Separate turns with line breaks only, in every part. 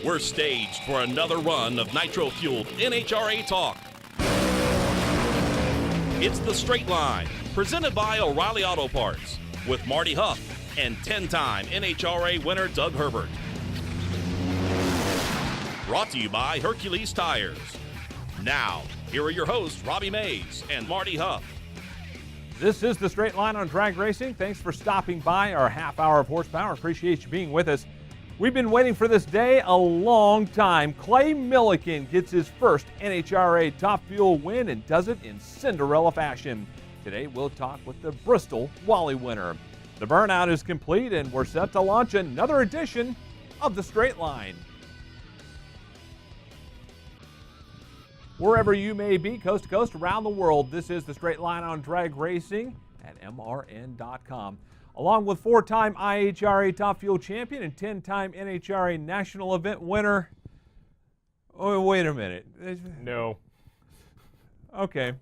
We're staged for another run of nitro-fueled NHRA talk. It's The Straight Line, presented by O'Reilly Auto Parts, with Marty Hough and 10-time NHRA winner Doug Herbert. Brought to you by Hercules Tires. Now, here are your hosts, Robbie Mays and Marty Hough.
This is The Straight Line on drag racing. Thanks for stopping by our half hour of horsepower. Appreciate you being with us. We've been waiting for this day a long time. Clay Millican gets his first NHRA Top Fuel win and does it in Cinderella fashion. Today we'll talk with the Bristol Wally winner. The burnout is complete and we're set to launch another edition of The Straight Line. Wherever you may be, coast to coast, around the world, this is The Straight Line on drag racing at mrn.com. Along with four-time IHRA Top Fuel champion and 10-time NHRA national event winner. Oh, wait a minute.
No.
Okay.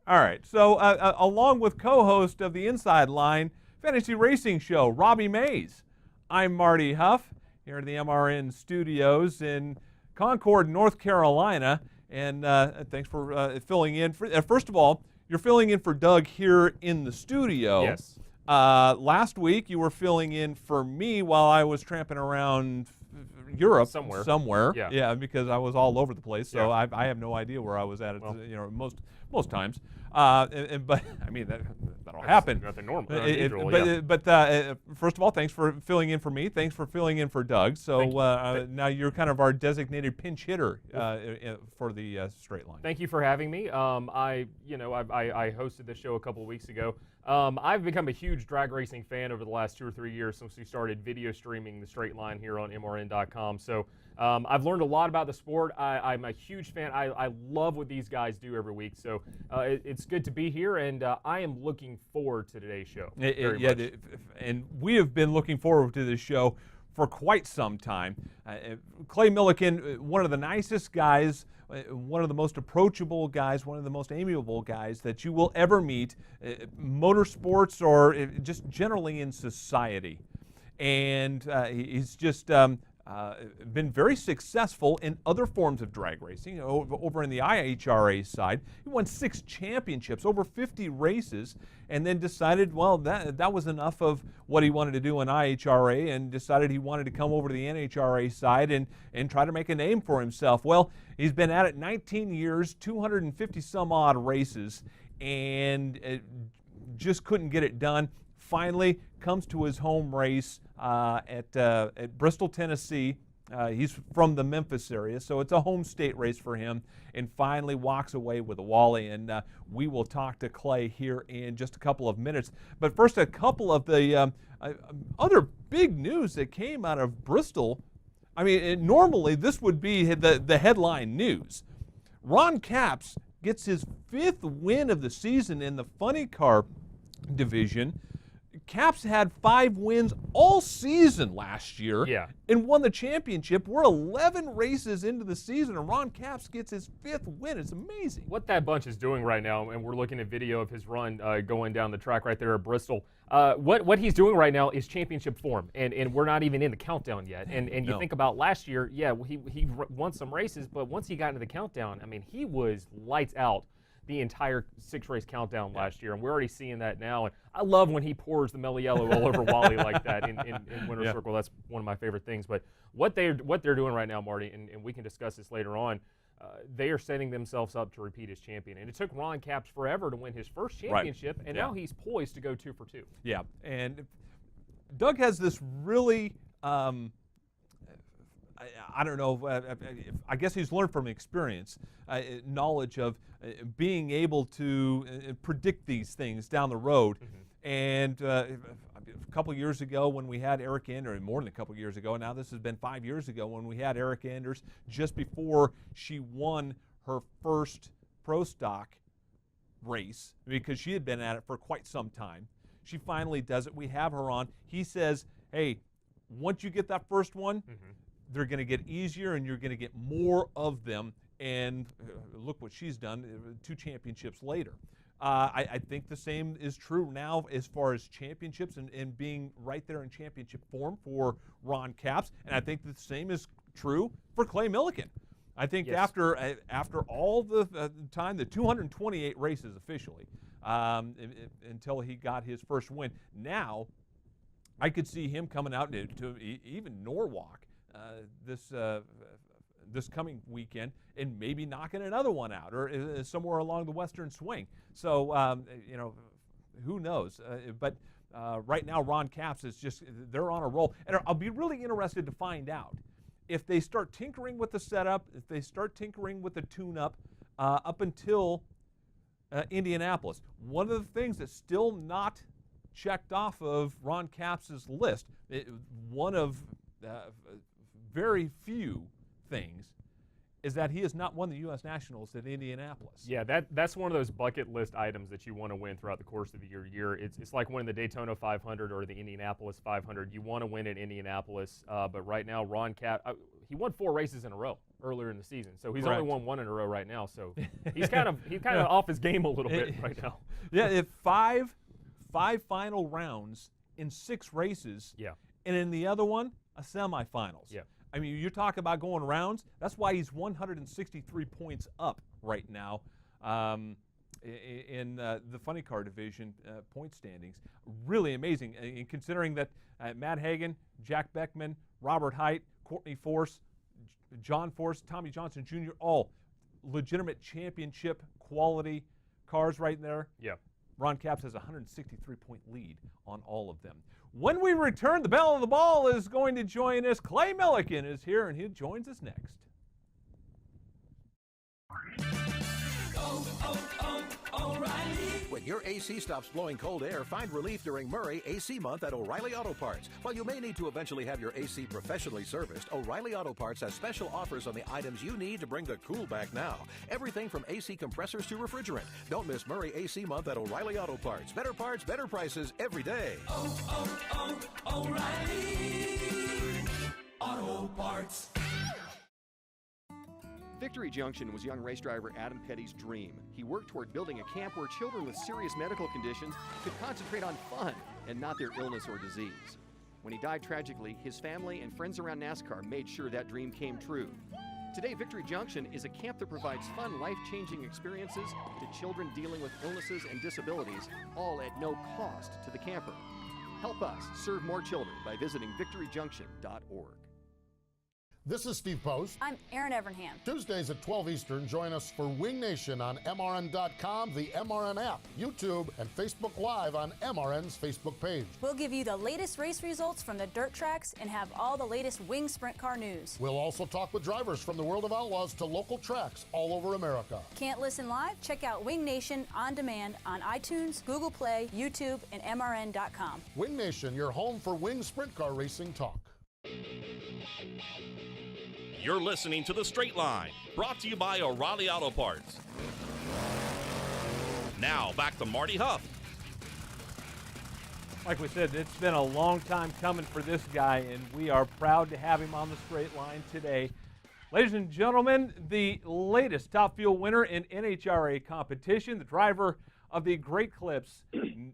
All right. So, along with co-host of the Inside Line Fantasy Racing Show, Robbie Mays, I'm Marty Hough here in the MRN studios in Concord, North Carolina. And thanks for filling in. First of all, you're filling in for Doug here in the studio.
Yes.
Last week, you were filling in for me while I was tramping around Europe. Somewhere. Yeah, because I was all over the place, so yeah. I have no idea where I was at, most times. But, I mean, that'll happen.
Nothing normal.
But first of all, thanks for filling in for me. Thanks for filling in for Doug. So now you're kind of our designated pinch hitter for the Straight Line.
Thank you for having me. I hosted this show a couple of weeks ago. I've become a huge drag racing fan over the last 2 or 3 years since we started video streaming the Straight Line here on mrn.com. So I've learned a lot about the sport. I'm a huge fan. I love what these guys do every week. So it's good to be here, and I am looking forward to today's show.
And we have been looking forward to this show for quite some time. Clay Millican, one of the nicest guys, one of the most approachable guys, one of the most amiable guys that you will ever meet, motorsports or just generally in society. And he's just been very successful in other forms of drag racing. Over in the IHRA side, he won 6 championships, over 50 races, and then decided, well, that was enough of what he wanted to do in IHRA, and decided he wanted to come over to the NHRA side and try to make a name for himself. Well, he's been at it 19 years, 250 some odd races, and just couldn't get it done. Finally comes to his home race at Bristol, Tennessee. He's from the Memphis area, so it's a home state race for him, and finally walks away with a Wally. And we will talk to Clay here in just a couple of minutes. But first, a couple of the other big news that came out of Bristol. I mean, normally this would be the headline news. Ron Capps gets his 5th win of the season in the funny car division. Capps had 5 wins all season last year and won the championship. We're 11 races into the season, and Ron Capps gets his 5th win. It's amazing.
What that bunch is doing right now, and we're looking at video of his run going down the track right there at Bristol. What he's doing right now is championship form, and we're not even in the countdown yet. And you think about last year, he won some races, but once he got into the countdown, I mean, he was lights out the entire 6-race countdown last year, and we're already seeing that now. And I love when he pours the mellow yellow all over Wally like that in Winner's Circle. That's one of my favorite things. But what they're doing right now, Marty, and we can discuss this later on, they are setting themselves up to repeat as champion. And it took Ron Capps forever to win his first championship, and now he's poised to go 2 for 2.
Yeah, and Doug has this really I don't know, I guess he's learned from experience, knowledge of being able to predict these things down the road. Mm-hmm. And a couple years ago when we had Eric Anders, more than a couple years ago, now this has been 5 years ago when we had Eric Anders, just before she won her first Pro Stock race, because she had been at it for quite some time. She finally does it. We have her on. He says, hey, once you get that first one, they're going to get easier and you're going to get more of them. And look what she's done 2 championships later. I think the same is true now as far as championships and being right there in championship form for Ron Capps, and I think the same is true for Clay Millican. I think
Yes.
after all the time, the 228 races officially, until he got his first win, now I could see him coming out to even Norwalk this coming weekend and maybe knocking another one out or somewhere along the western swing. So, who knows? But right now, Ron Capps is they're on a roll. And I'll be really interested to find out if they start tinkering with the setup, if they start tinkering with the tune-up up until Indianapolis. One of the things that's still not checked off of Ron Capps' list, one of very few things, is that he has not won the U.S. Nationals at Indianapolis.
Yeah, that's one of those bucket list items that you want to win throughout the course of the year. It's like winning the Daytona 500 or the Indianapolis 500. You want to win at Indianapolis, but right now Ron Capps, he won 4 races in a row earlier in the season, so he's only won 1 in a row right now. So he's kind of off his game a little bit right now.
Yeah, if five final rounds in 6 races.
Yeah,
and in the other one, a semifinals.
Yeah.
I mean, you talk about going rounds. That's why he's 163 points up right now in the funny car division point standings. Really amazing, considering that Matt Hagan, Jack Beckman, Robert Height, Courtney Force, John Force, Tommy Johnson Jr., all legitimate championship quality cars right there.
Yeah.
Ron Capps has a 163-point lead on all of them. When we return, the belle of the ball is going to join us. Clay Millican is here, and he joins us next.
When your AC stops blowing cold air, find relief during Murray AC Month at O'Reilly Auto Parts. While you may need to eventually have your AC professionally serviced, O'Reilly Auto Parts has special offers on the items you need to bring the cool back now. Everything from AC compressors to refrigerant. Don't miss Murray AC Month at O'Reilly Auto Parts. Better parts, better prices every day.
O'Reilly Auto Parts.
Victory Junction was young race driver Adam Petty's dream. He worked toward building a camp where children with serious medical conditions could concentrate on fun and not their illness or disease. When he died tragically, his family and friends around NASCAR made sure that dream came true. Today, Victory Junction is a camp that provides fun, life-changing experiences to children dealing with illnesses and disabilities, all at no cost to the camper. Help us serve more children by visiting victoryjunction.org.
This is Steve Post.
I'm Erin Evernham.
Tuesdays at 12 Eastern, join us for Wing Nation on MRN.com, the MRN app, YouTube, and Facebook Live on MRN's Facebook page.
We'll give you the latest race results from the dirt tracks and have all the latest Wing Sprint Car news.
We'll also talk with drivers from the world of outlaws to local tracks all over America.
Can't listen live? Check out Wing Nation on demand on iTunes, Google Play, YouTube, and MRN.com.
Wing Nation, your home for Wing Sprint Car racing talk.
You're listening to The Straight Line, brought to you by O'Reilly Auto Parts. Now, back to Marty Hough.
Like we said, it's been a long time coming for this guy, and we are proud to have him on The Straight Line today. Ladies and gentlemen, the latest Top Fuel winner in NHRA competition, the driver of the Great Clips and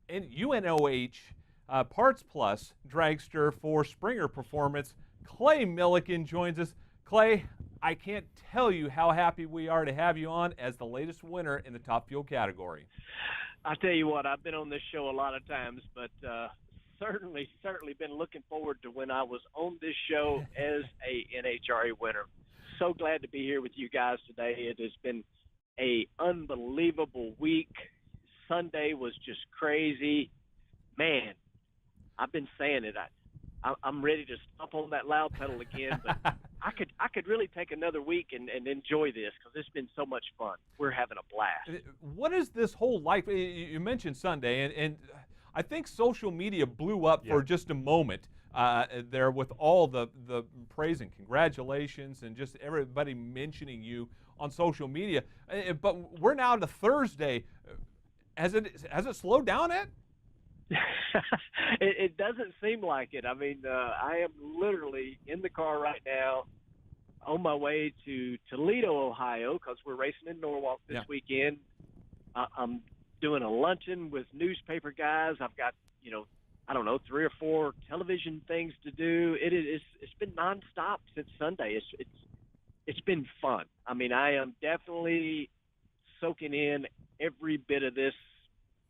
UNOH Parts Plus dragster for Springer Performance, Clay Millican joins us. Clay, I can't tell you how happy we are to have you on as the latest winner in the Top Fuel category.
I tell you what, I've been on this show a lot of times, but certainly been looking forward to when I was on this show as a NHRA winner. So glad to be here with you guys today. It has been a unbelievable week. Sunday was just crazy. Man, I've been saying it. I'm ready to stomp on that loud pedal again, but I could really take another week and enjoy this because it's been so much fun. We're having a blast.
What is this whole life? You mentioned Sunday, and I think social media blew up for just a moment there with all the praise and congratulations and just everybody mentioning you on social media. But we're now to Thursday. Has it slowed down yet?
It doesn't seem like it. I mean, I am literally in the car right now on my way to Toledo, Ohio, because we're racing in Norwalk this weekend. I'm doing a luncheon with newspaper guys. I've got, I don't know, 3 or 4 television things to do. It's been nonstop since Sunday. It's been fun. I mean, I am definitely soaking in every bit of this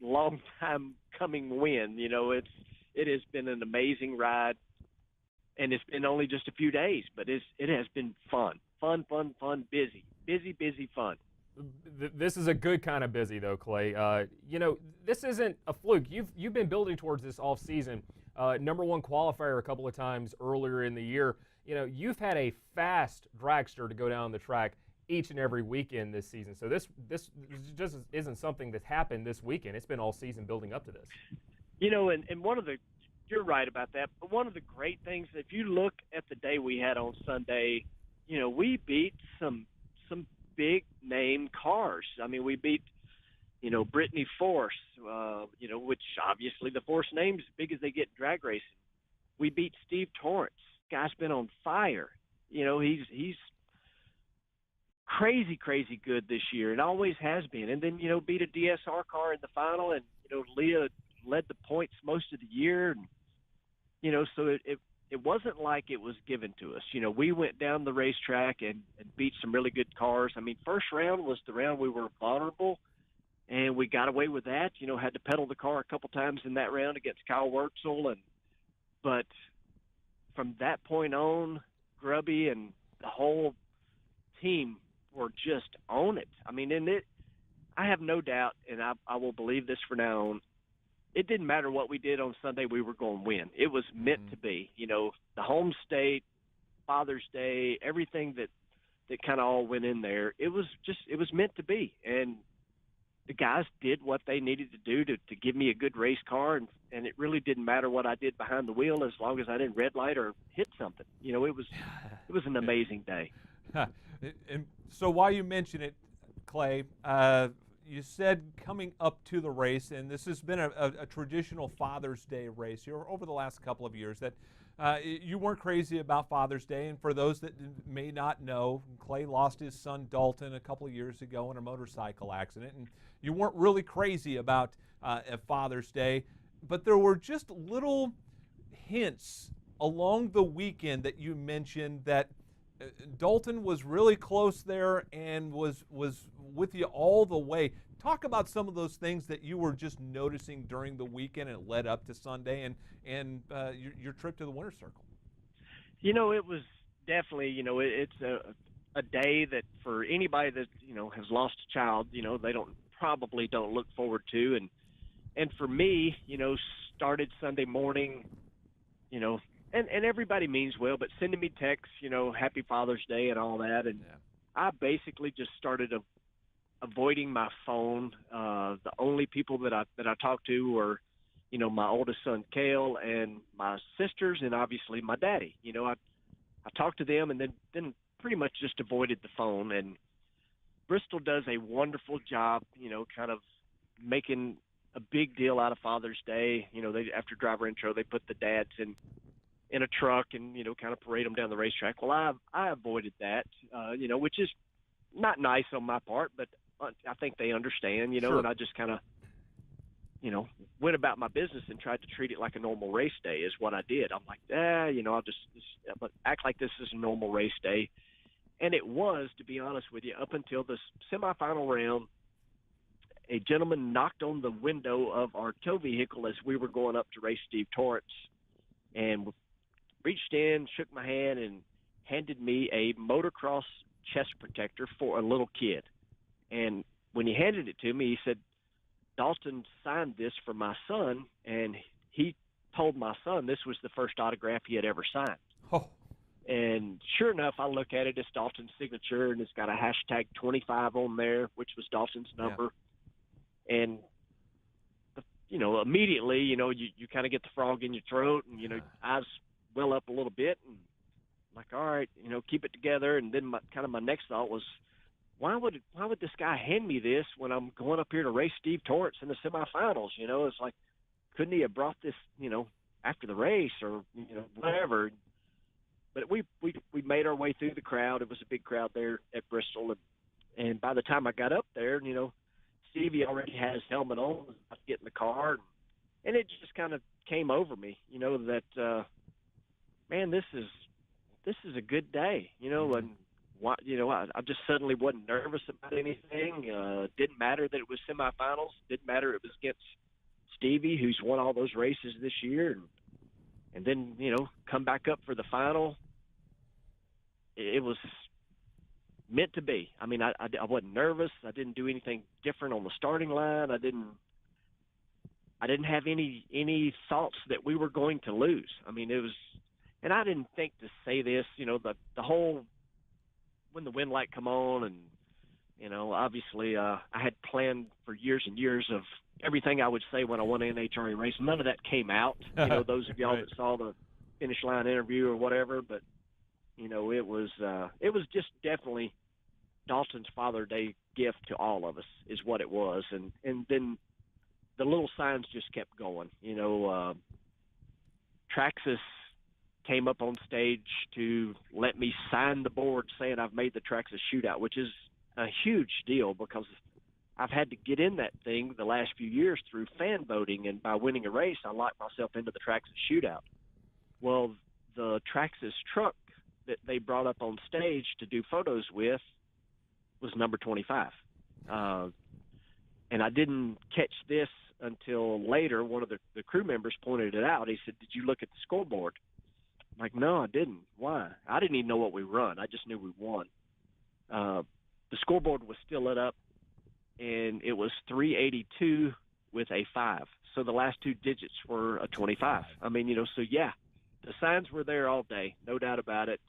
long time coming win. It has been an amazing ride, and it's been only just a few days, but it has been fun, busy fun.
This is a good kind of busy, though, Clay. This isn't a fluke. You've been building towards this off season. Number 1 qualifier a couple of times earlier in the year. You've had a fast dragster to go down the track each and every weekend this season. So this just isn't something that's happened this weekend. It's been all season building up to this.
And one of the, you're right about that, but one of the great things, if you look at the day we had on Sunday, we beat some big name cars. I mean, we beat, Brittany Force, which obviously the Force name's as big as they get in drag racing. We beat Steve Torrance. Guy's been on fire. He's crazy good this year and always has been. And then, beat a DSR car in the final, and, Leah led the points most of the year. And, so it wasn't like it was given to us. We went down the racetrack and beat some really good cars. I mean, first round was the round we were vulnerable, and we got away with that. Had to pedal the car a couple times in that round against Kyle Wurtzel. But from that point on, Grubby and the whole team were just on it. I mean, I have no doubt, and I will believe this from now on, it didn't matter what we did on Sunday, we were going to win. It was meant to be. The home state, Father's Day, everything that kind of all went in there, it was meant to be. And the guys did what they needed to do to give me a good race car, and it really didn't matter what I did behind the wheel as long as I didn't red light or hit something. It was an amazing day.
And so while you mention it, Clay, you said coming up to the race, and this has been a traditional Father's Day race here over the last couple of years, that you weren't crazy about Father's Day. And for those that may not know, Clay lost his son Dalton a couple of years ago in a motorcycle accident, and you weren't really crazy about a Father's Day, but there were just little hints along the weekend that you mentioned that Dalton was really close there and was with you all the way. Talk about some of those things that you were just noticing during the weekend and it led up to Sunday and your trip to the Winner's Circle.
It was definitely, it's a day that for anybody that, has lost a child, they probably don't look forward to. And for me, started Sunday morning, and everybody means well, but sending me texts, Happy Father's Day and all that. And I basically just started avoiding my phone. The only people that I talked to were, my oldest son, Cale, and my sisters, and obviously my daddy. I talked to them and then pretty much just avoided the phone. And Bristol does a wonderful job, kind of making a big deal out of Father's Day. They, after driver intro, they put the dads in a truck and, kind of parade them down the racetrack. Well, I avoided that, which is not nice on my part, but I think they understand,
Sure.
And I just kind of, went about my business and tried to treat it like a normal race day is what I did. I'm like, I'll just act like this is a normal race day. And it was, to be honest with you, up until the semifinal round, a gentleman knocked on the window of our tow vehicle as we were going up to race Steve Torrance and reached in, shook my hand, and handed me a motocross chest protector for a little kid. And when he handed it to me, he said, Dalton signed this for my son, and he told my son this was the first autograph he had ever signed.
Oh.
And sure enough, I look at it, it's Dalton's signature, and it's got a hashtag 25 on there, which was Dalton's number. Yeah. And, immediately, you kind of get the frog in your throat, and, eyes well up a little bit, and like, all right, keep it together. And then my next thought was, why would this guy hand me this when I'm going up here to race Steve Torrance in the semifinals? It's like, couldn't he have brought this, after the race or, whatever. But we made our way through the crowd. It was a big crowd there at Bristol. And by the time I got up there, Stevie already had his helmet on, was about to get in the car, and it just kind of came over me, that man, this is a good day, and what, I just suddenly wasn't nervous about anything. Didn't matter that it was semifinals. Didn't matter it was against Stevie, who's won all those races this year, and then come back up for the final. It was meant to be. I mean, I wasn't nervous. I didn't do anything different on the starting line. I didn't have any thoughts that we were going to lose. I mean, it was, and I didn't think to say this, the whole, when the wind light come on, and, obviously I had planned for years and years of everything I would say when I won an NHRA race. None of that came out, those of y'all
Right.
that saw the finish line interview or whatever, but, it was just definitely Dalton's Father Day gift to all of us is what it was. And then the little signs just kept going. Traxxas came up on stage to let me sign the board saying I've made the Traxxas shootout, which is a huge deal because I've had to get in that thing the last few years through fan voting, and by winning a race, I locked myself into the Traxxas shootout. Well, the Traxxas truck that they brought up on stage to do photos with was number 25. And I didn't catch this until later. One of the crew members pointed it out. He said, "Did you look at the scoreboard?" I'm like, "No, I didn't." "Why?" "I didn't even know what we run. I just knew we won." The scoreboard was still lit up, and it was 382 with a 5. So the last two digits were a 25. I mean, so yeah, the signs were there all day, no doubt about it.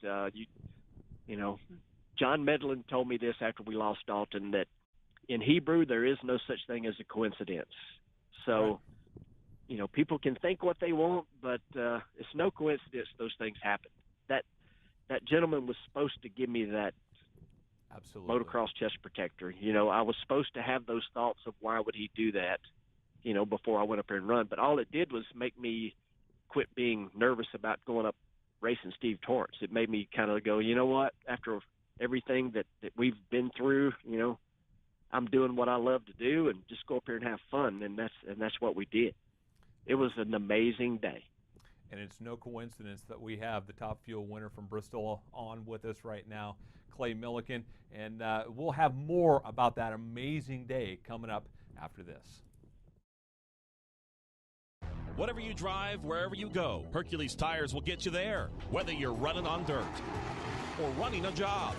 John Medlin told me this after we lost Dalton, that in Hebrew there is no such thing as a coincidence. So, people can think what they want, but it's no coincidence those things happen. That gentleman was supposed to give me that
Absolutely.
motocross chest protector. I was supposed to have those thoughts of why would he do that, before I went up there and run. But all it did was make me quit being nervous about going up racing Steve Torrance. It made me kind of go, you know what, after everything that we've been through, I'm doing what I love to do and just go up here and have fun. And that's what we did. It was an amazing day.
And it's no coincidence that we have the Top Fuel winner from Bristol on with us right now, Clay Millican. And we'll have more about that amazing day coming up after this.
Whatever you drive, wherever you go, Hercules Tires will get you there. Whether you're running on dirt or running a job,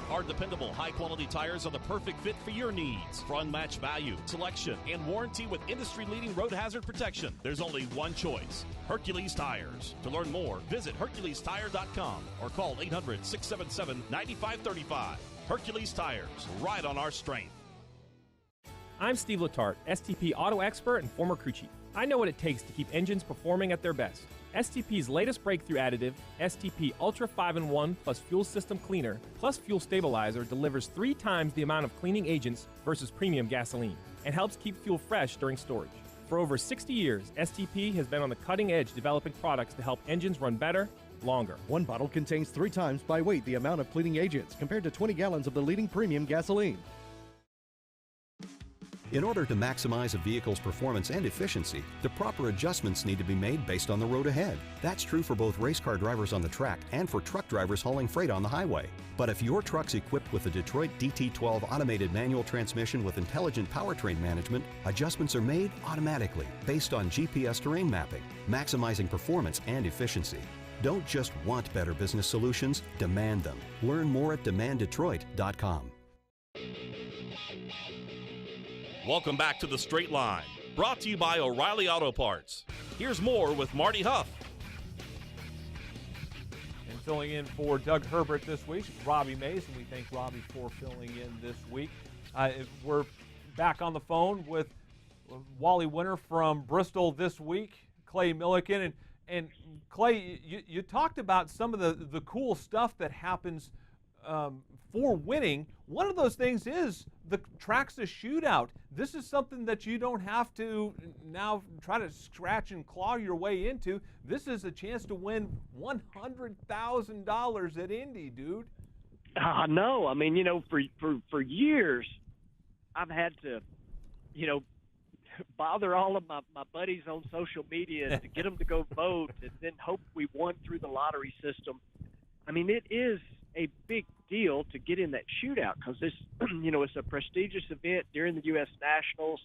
our dependable, high-quality tires are the perfect fit for your needs. For unmatched value, selection, and warranty with industry-leading road hazard protection, there's only one choice: Hercules Tires. To learn more, visit HerculesTire.com or call 800-677-9535. Hercules Tires, ride on our strength.
I'm Steve Letarte, STP auto expert and former crew chief. I know what it takes to keep engines performing at their best. STP's latest breakthrough additive, STP Ultra 5-in-1 plus Fuel System Cleaner plus Fuel Stabilizer, delivers 3 times the amount of cleaning agents versus premium gasoline and helps keep fuel fresh during storage. For over 60 years, STP has been on the cutting edge developing products to help engines run better, longer.
One bottle contains 3 times by weight the amount of cleaning agents compared to 20 gallons of the leading premium gasoline.
In order to maximize a vehicle's performance and efficiency, the proper adjustments need to be made based on the road ahead. That's true for both race car drivers on the track and for truck drivers hauling freight on the highway. But if your truck's equipped with the Detroit DT12 automated manual transmission with intelligent powertrain management, adjustments are made automatically based on GPS terrain mapping, maximizing performance and efficiency. Don't just want better business solutions, demand them. Learn more at demanddetroit.com.
Welcome back to The Straight Line, brought to you by O'Reilly Auto Parts. Here's more with Marty Hough.
And filling in for Doug Herbert this week, Robbie Mays, and we thank Robbie for filling in this week. We're back on the phone with Wally winner from Bristol this week, Clay Millican. And Clay, you talked about some of the cool stuff that happens for winning. One of those things is the Traxxas shootout. This is something that you don't have to now try to scratch and claw your way into. This is a chance to win $100,000 at Indy, dude.
No, I mean, for years, I've had to, bother all of my buddies on social media to get them to go vote and then hope we won through the lottery system. I mean, it is a big deal to get in that shootout because this, it's a prestigious event during the U.S. Nationals,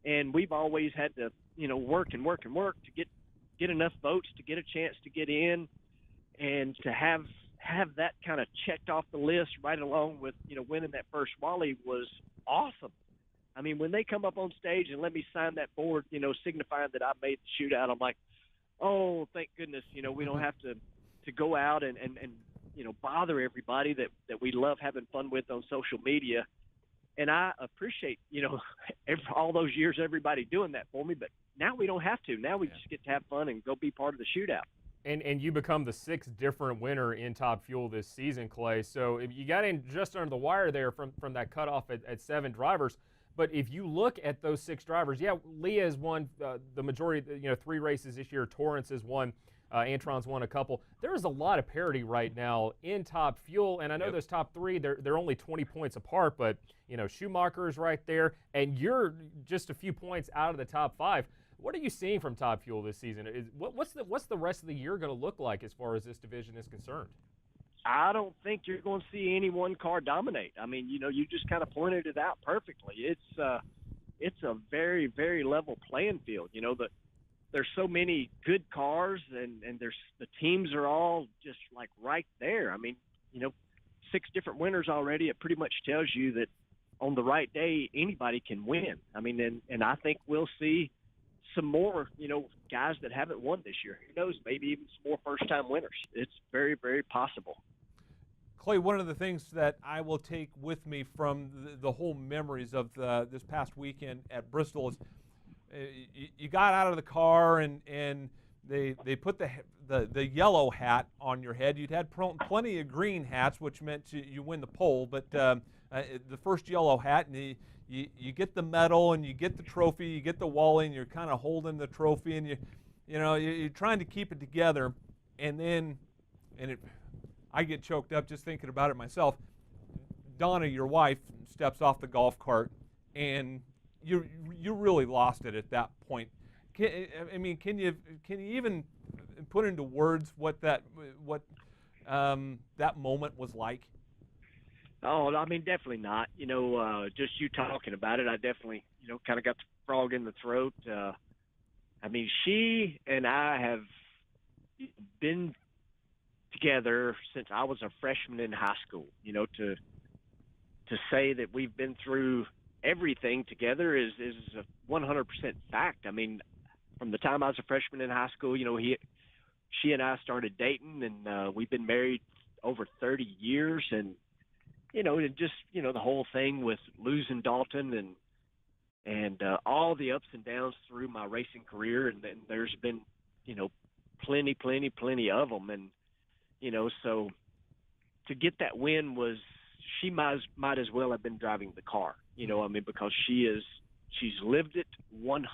and we've always had to, work and work and work to get enough votes to get a chance to get in, and to have that kind of checked off the list right along with, winning that first Wally was awesome. I mean, when they come up on stage and let me sign that board, signifying that I made the shootout, I'm like, oh, thank goodness, we don't have to go out and bother everybody that we love having fun with on social media. And I appreciate, all those years everybody doing that for me, but now we don't have to. Now we just get to have fun and go be part of the shootout.
And you become the 6th different winner in Top Fuel this season, Clay. So if you got in just under the wire there from that cutoff at 7 drivers. But if you look at those 6 drivers, Leah has won the majority, 3 races this year. Torrance has won. Antron's won a couple. There is a lot of parity right now in Top Fuel, and I know those top 3, they're only 20 points apart, but, Schumacher's right there, and you're just a few points out of the top 5. What are you seeing from Top Fuel this season? What's the rest of the year going to look like as far as this division is concerned?
I don't think you're going to see any one car dominate. I mean, you just kind of pointed it out perfectly. It's a very, very level playing field. There's so many good cars, and the teams are all just like right there. I mean, 6 different winners already. It pretty much tells you that on the right day, anybody can win. I mean, and I think we'll see some more, guys that haven't won this year. Who knows? Maybe even some more first-time winners. It's very, very possible.
Clay, one of the things that I will take with me from the whole memories of this past weekend at Bristol is you got out of the car and they put the yellow hat on your head. You'd had plenty of green hats, which meant you win the pole, but the first yellow hat, and you get the medal and you get the trophy, you get the Wally, and you're kind of holding the trophy, and you're trying to keep it together, I get choked up just thinking about it myself. Donna, your wife, steps off the golf cart, and you really lost it at that point. Can you even put into words what that moment was like?
Oh, I mean, definitely not. Just you talking about it, I definitely, kind of got the frog in the throat. I mean, she and I have been together since I was a freshman in high school. To say that we've been through everything together is a 100% fact. I mean, from the time I was a freshman in high school, she and I started dating, and we've been married over 30 years, and just the whole thing with losing Dalton and all the ups and downs through my racing career, and then there's been plenty of them, and so to get that win was, she might as well have been driving the car, because she's lived it 100%,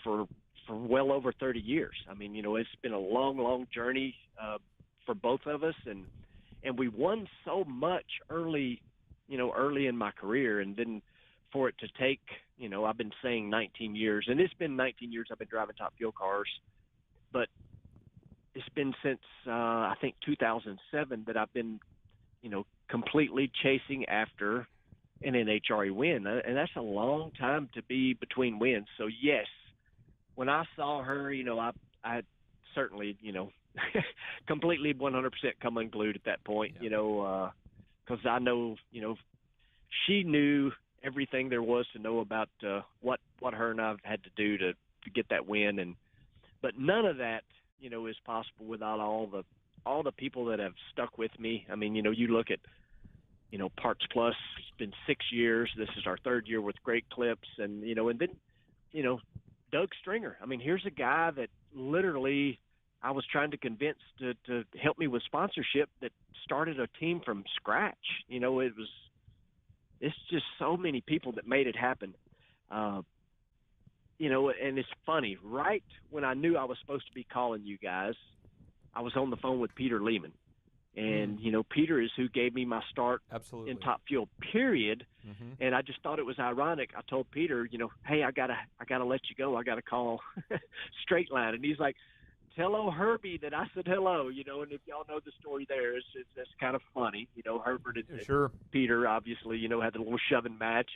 for well over 30 years. I mean, it's been a long journey for both of us, and we won so much early in my career, and then for it to take, I've been saying 19 years, and it's been 19 years I've been driving Top Fuel cars, but it's been since I think 2007 that I've been, completely chasing after an NHRA win, and that's a long time to be between wins. So yes, when I saw her, I certainly, completely 100% come unglued at that point, because I know, she knew everything there was to know about what her and I've had to do to get that win, but none of that, is possible without all the people that have stuck with me. I mean, you look at, Parts Plus, it's been 6 years. This is our 3rd year with Great Clips, and then, Doug Stringer. I mean, here's a guy that literally I was trying to convince to help me with sponsorship that started a team from scratch. It's just so many people that made it happen. And it's funny, right when I knew I was supposed to be calling you guys, I was on the phone with Peter Lehman. And, you know, Peter is who gave me my start
Absolutely.
in Top Fuel, period. And I just thought it was ironic. I told Peter, you know, hey, I gotta let you go. I got to call Straight Line. And he's like, tell old Herbie that I said hello, you know. And if y'all know the story there, it's kind of funny. You know, Herbert and Peter obviously, you know, had the little shoving match.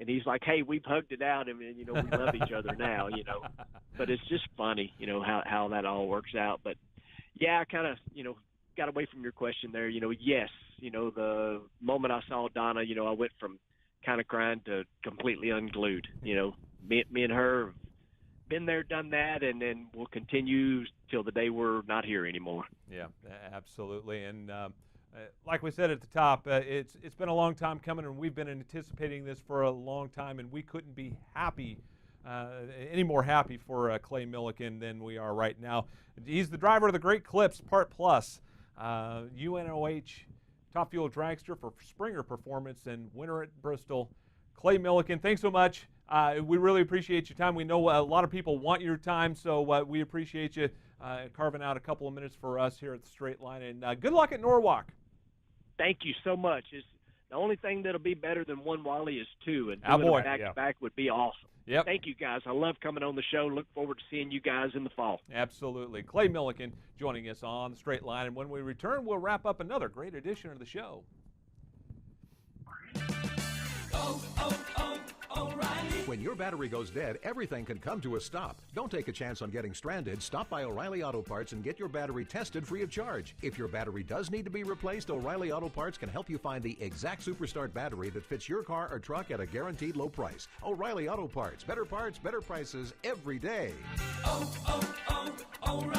And he's like, hey, we've hugged it out, and, you know, we love each other now, you know. But it's just funny, you know, how that all works out. But, yeah, I kind of, you know, got away from your question there. You know, yes, you know, the moment I saw Donna, you know, I went from kind of crying to completely unglued. You know, me and her have been there, done that, and then we'll continue till the day we're not here anymore.
Yeah, absolutely. And like we said at the top, it's been a long time coming, and we've been anticipating this for a long time, and we couldn't be happy, any more happy for Clay Millican than we are right now. He's the driver of the Great Clips Part Plus, UNOH Top Fuel Dragster for Springer Performance and winner at Bristol. Clay Millican, thanks so much. We really appreciate your time. We know a lot of people want your time, so we appreciate you carving out a couple of minutes for us here at the Straight Line. And good luck at Norwalk.
Thank you so much. It's the only thing that'll be better than one Wally is two, and doing it back-to-back would be awesome.
Yep.
Thank you, guys. I love coming on the show. Look forward to seeing you guys in the fall.
Absolutely. Clay Millican joining us on the Straight Line, and when we return, we'll wrap up another great edition of the show.
When your battery goes dead, everything can come to a stop. Don't take a chance on getting stranded. Stop by O'Reilly Auto Parts and get your battery tested free of charge. If your battery does need to be replaced, O'Reilly Auto Parts can help you find the exact Superstart battery that fits your car or truck at a guaranteed low price. O'Reilly Auto Parts. Better parts, better prices every day.
O'Reilly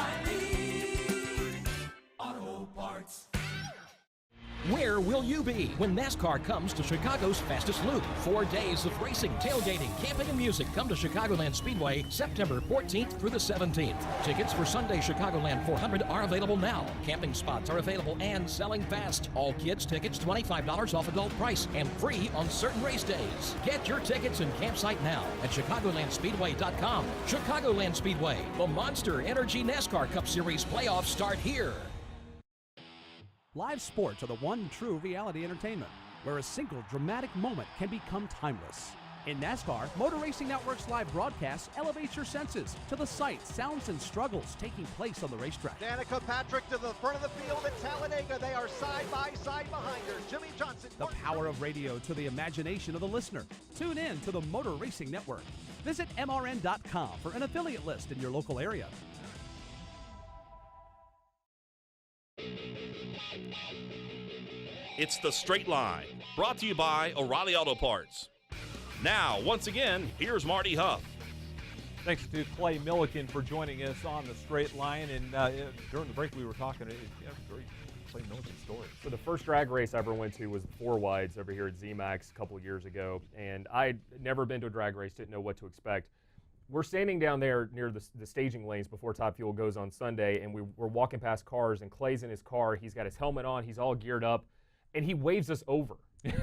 Auto Parts.
Where will you be when NASCAR comes to Chicago's fastest loop? 4 days of racing, tailgating, camping, and music come to Chicagoland Speedway September 14th through the 17th. Tickets for Sunday Chicagoland 400 are available now. Camping spots are available and selling fast. All kids' tickets $25 off adult price and free on certain race days. Get your tickets and campsite now at ChicagolandSpeedway.com. Chicagoland Speedway, the Monster Energy NASCAR Cup Series playoffs start here.
Live sports are the one true reality entertainment, where a single dramatic moment can become timeless. In NASCAR, Motor Racing Network's live broadcasts elevate your senses to the sights, sounds, and struggles taking place on the racetrack.
Danica Patrick to the front of the field at Talladega. They are side by side behind her. Jimmy Johnson.
The power of radio to the imagination of the listener. Tune in to the Motor Racing Network. Visit MRN.com for an affiliate list in your local area.
It's the Straight Line, brought to you by O'Reilly Auto Parts. Now, once again, here's Marty Hough.
Thanks to Clay Millican for joining us on the Straight Line. And during the break, we were talking. Great Clay Millican story.
So the first drag race I ever went to was the 4 Wides over here at ZMAX a couple of years ago, and I'd never been to a drag race, didn't know what to expect. We're standing down there near the staging lanes before Top Fuel goes on Sunday, and we're walking past cars, and Clay's in his car. He's got his helmet on. He's all geared up. And he waves us over.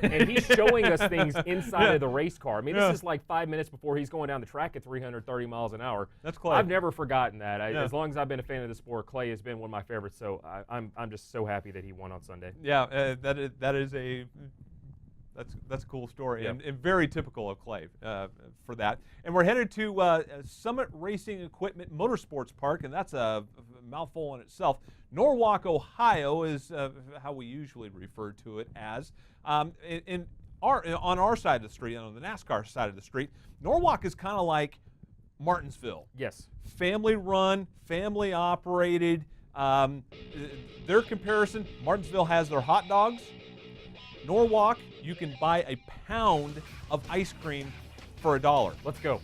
And he's showing us things inside of the race car. I mean, this is like 5 minutes before he's going down the track at 330 miles an hour.
That's Clay.
I've never forgotten that. As long as I've been a fan of the sport, Clay has been one of my favorites. So I'm just so happy that he won on Sunday.
Yeah, that's a cool story, and very typical of Clay for that. And we're headed to Summit Racing Equipment Motorsports Park, and that's a mouthful in itself. Norwalk, Ohio is how we usually refer to it as. On our side of the street, on the NASCAR side of the street, Norwalk is kind of like Martinsville.
Yes.
Family run, family operated. Their comparison, Martinsville has their hot dogs. Norwalk, you can buy a pound of ice cream for $1.
Let's go.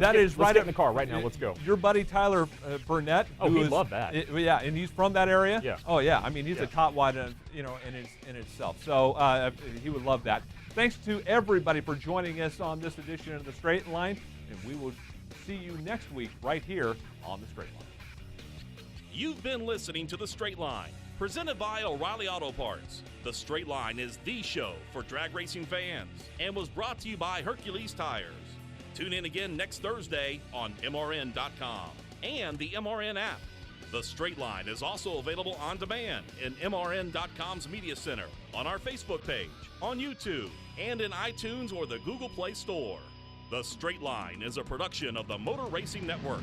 Let's
get in the car right now. Let's go.
Your buddy Tyler Burnett.
Oh, he'd love that.
Yeah, and he's from that area.
Yeah.
Oh yeah. I mean, he's a top wide, in itself. So he would love that. Thanks to everybody for joining us on this edition of the Straight Line, and we will see you next week right here on the Straight Line.
You've been listening to the Straight Line, presented by O'Reilly Auto Parts. The Straight Line is the show for drag racing fans and was brought to you by Hercules Tires. Tune in again next Thursday on MRN.com and the MRN app. The Straight Line is also available on demand in MRN.com's Media Center, on our Facebook page, on YouTube, and in iTunes or the Google Play Store. The Straight Line is a production of the Motor Racing Network.